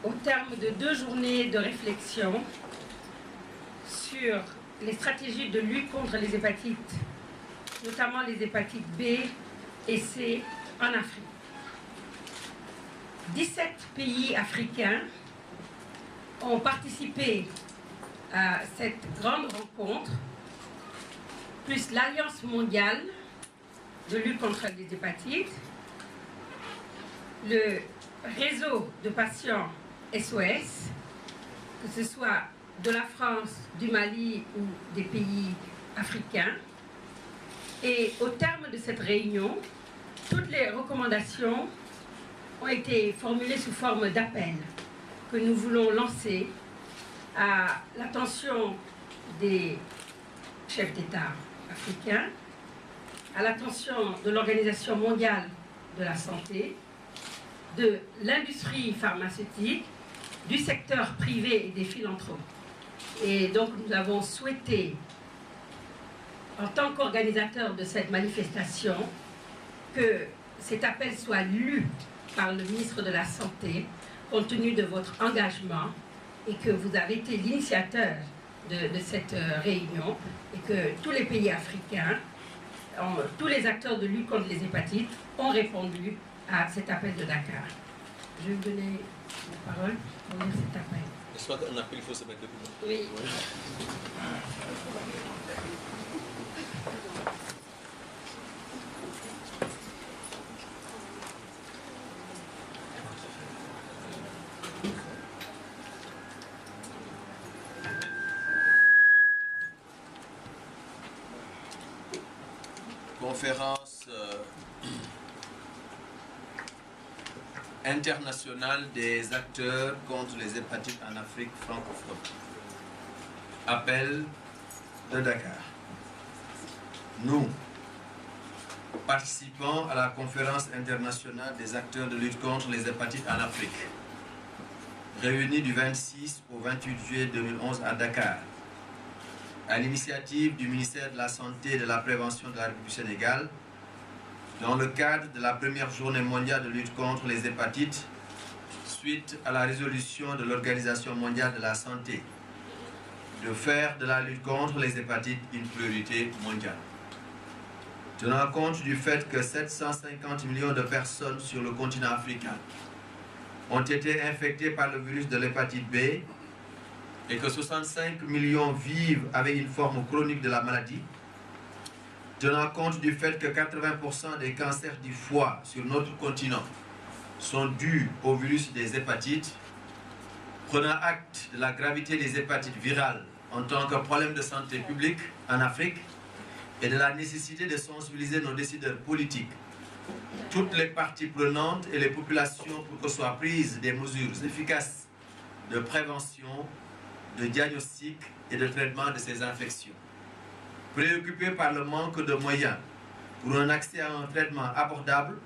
au terme de 2 journées de réflexion sur les stratégies de lutte contre les hépatites, notamment les hépatites B et C en Afrique. 17 pays africains ont participé à cette grande rencontre, plus l'Alliance mondiale de lutte contre les hépatites, le réseau de patients SOS, que ce soit de la France, du Mali ou des pays africains. Et au terme de cette réunion, toutes les recommandations ont été formulées sous forme d'appel que nous voulons lancer à l'attention des chefs d'État africains, à l'attention de l'Organisation mondiale de la santé, de l'industrie pharmaceutique, du secteur privé et des philanthropes. Et donc nous avons souhaité, en tant qu'organisateur de cette manifestation, que cet appel soit lu par le ministre de la Santé, compte tenu de votre engagement, et que vous avez été l'initiateur de cette réunion, et que tous les pays africains, tous les acteurs de lutte contre les hépatites ont répondu à cet appel de Dakar. Je vais vous donner la parole pour lire cet appel. Soit un appel, il faut se mettre debout. Oui. Conférence internationale des acteurs contre les hépatites en Afrique francophone. Appel de Dakar. Nous participons à la conférence internationale des acteurs de lutte contre les hépatites en Afrique, réunie du 26 au 28 juillet 2011 à Dakar, à l'initiative du ministère de la Santé et de la Prévention de la République du Sénégal, dans le cadre de la première journée mondiale de lutte contre les hépatites, suite à la résolution de l'Organisation mondiale de la santé, de faire de la lutte contre les hépatites une priorité mondiale. Tenant compte du fait que 750 millions de personnes sur le continent africain ont été infectées par le virus de l'hépatite B et que 65 millions vivent avec une forme chronique de la maladie, tenant compte du fait que 80% des cancers du foie sur notre continent sont dus au virus des hépatites, prenant acte de la gravité des hépatites virales en tant que problème de santé publique en Afrique et de la nécessité de sensibiliser nos décideurs politiques, toutes les parties prenantes et les populations pour que soient prises des mesures efficaces de prévention, de diagnostic et de traitement de ces infections. Préoccupés par le manque de moyens pour un accès à un traitement abordable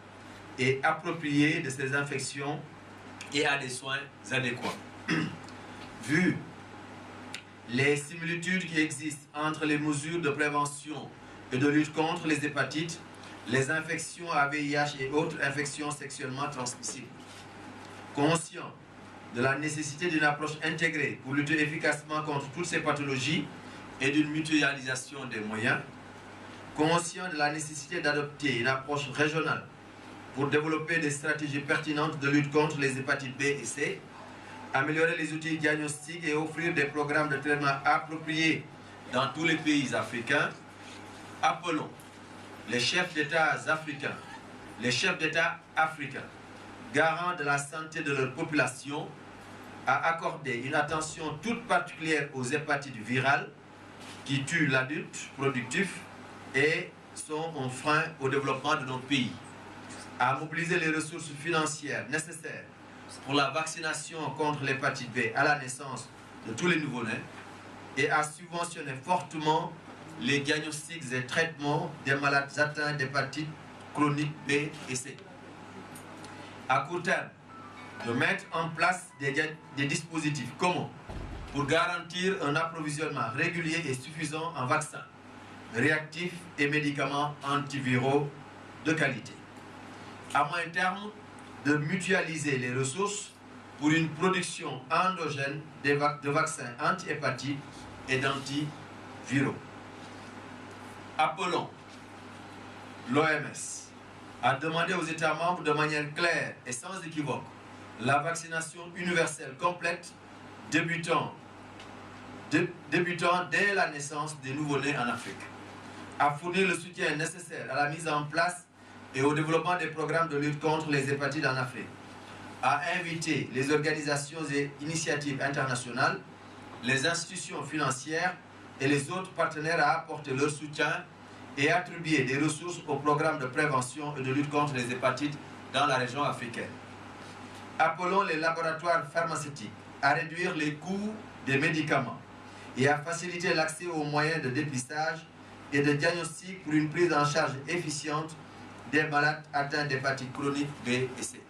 et approprié de ces infections et à des soins adéquats. Vu les similitudes qui existent entre les mesures de prévention et de lutte contre les hépatites, les infections à VIH et autres infections sexuellement transmissibles. Conscient de la nécessité d'une approche intégrée pour lutter efficacement contre toutes ces pathologies et d'une mutualisation des moyens, conscient de la nécessité d'adopter une approche régionale pour développer des stratégies pertinentes de lutte contre les hépatites B et C, améliorer les outils diagnostiques et offrir des programmes de traitement appropriés dans tous les pays africains, appelons les chefs d'État africains, garants de la santé de leur population, à accorder une attention toute particulière aux hépatites virales qui tuent l'adulte productif et sont un frein au développement de nos pays, à mobiliser les ressources financières nécessaires pour la vaccination contre l'hépatite B à la naissance de tous les nouveau-nés et à subventionner fortement les diagnostics et traitements des malades atteints d'hépatite chronique B et C. À court terme, de mettre en place des dispositifs communs pour garantir un approvisionnement régulier et suffisant en vaccins, réactifs et médicaments antiviraux de qualité. À moyen terme, de mutualiser les ressources pour une production endogène de vaccins anti-hépatite et d'antiviraux. Appelons l'OMS à demander aux États membres de manière claire et sans équivoque la vaccination universelle complète débutant dès la naissance des nouveau-nés en Afrique, à fournir le soutien nécessaire à la mise en place et au développement des programmes de lutte contre les hépatites en Afrique, à inviter les organisations et initiatives internationales, les institutions financières et les autres partenaires à apporter leur soutien et attribuer des ressources aux programmes de prévention et de lutte contre les hépatites dans la région africaine. Appelons les laboratoires pharmaceutiques à réduire les coûts des médicaments et à faciliter l'accès aux moyens de dépistage et de diagnostic pour une prise en charge efficiente des malades atteints d'hépatite chronique B et C.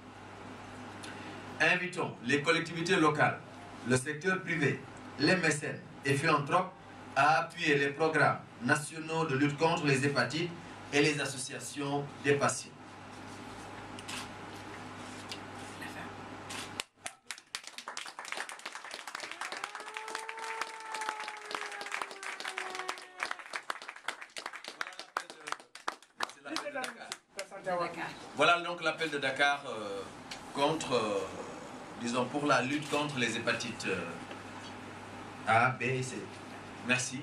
Invitons les collectivités locales, le secteur privé, les mécènes et philanthropes à appuyer les programmes nationaux de lutte contre les hépatites et les associations des patients. Voilà donc l'appel de Dakar contre, disons, pour la lutte contre les hépatites A, B et C. Merci.